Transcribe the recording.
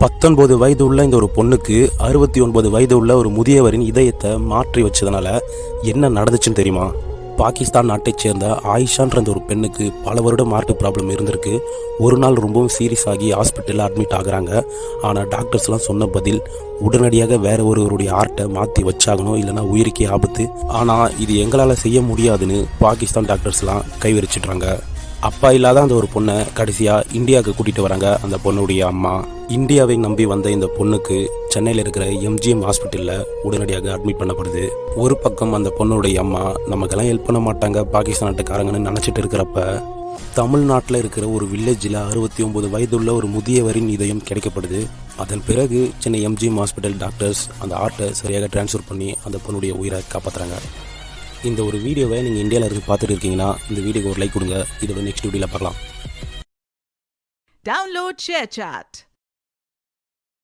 19 வயது உள்ள இந்த ஒரு பொண்ணுக்கு 69 வயது உள்ள ஒரு முதியவரின் இதயத்தை மாற்றி வச்சதுனால என்ன நடந்துச்சுன்னு தெரியுமா? பாகிஸ்தான் நாட்டைச் சேர்ந்த ஆயிஷான்ற ஒரு பெண்ணுக்கு பல வருடம் ஹார்ட் ப்ராப்ளம் இருந்திருக்கு. ஒரு நாள் ரொம்பவும் சீரியஸ் ஆகி ஹாஸ்பிட்டலில் அட்மிட் ஆகுறாங்க. ஆனால் டாக்டர்ஸ்லாம் சொன்ன பதில் உடனடியாக வேற ஒருவருடைய ஹார்ட்டை மாற்றி வச்சாகணும், இல்லைனா உயிருக்கே ஆபத்து. ஆனால் இது எங்களால் செய்ய முடியாதுன்னு பாகிஸ்தான் டாக்டர்ஸ்லாம் கைவிரிச்சிட்றாங்க. அப்பா இல்லாத அந்த ஒரு பொண்ணை கடைசியாக இந்தியாவுக்கு கூட்டிகிட்டு வராங்க அந்த பொண்ணுடைய அம்மா. இந்தியாவை நம்பி வந்த இந்த பொண்ணுக்கு சென்னையில் இருக்கிற எம்ஜிஎம் ஹாஸ்பிட்டலில் உடனடியாக அட்மிட் பண்ணப்படுது. ஒரு பக்கம் அந்த பொண்ணுடைய அம்மா நமக்கெல்லாம் ஹெல்ப் பண்ண மாட்டாங்க பாகிஸ்தான் நாட்டுக்காரங்கன்னு நினச்சிட்டு இருக்கிறப்ப, தமிழ்நாட்டில் இருக்கிற ஒரு வில்லேஜில் 69 வயதுள்ள ஒரு முதியவரின் இதயம் கிடைக்கப்படுது. அதன் பிறகு சென்னை எம்ஜிஎம் ஹாஸ்பிட்டல் டாக்டர்ஸ் அந்த ஹார்ட்டை சரியாக டிரான்ஸ்ஃபர் பண்ணி அந்த பொண்ணுடைய உயிரை காப்பாற்றுறாங்க. இந்த ஒரு வீடியோவை நீங்கள் இந்தியாவில் இருந்து பார்த்துட்டு இருக்கீங்கன்னா இந்த வீடியோக்கு ஒரு லைக் கொடுங்க. இதோட நெக்ஸ்ட் வீடியோவில் பார்க்கலாம். Download ShareChat.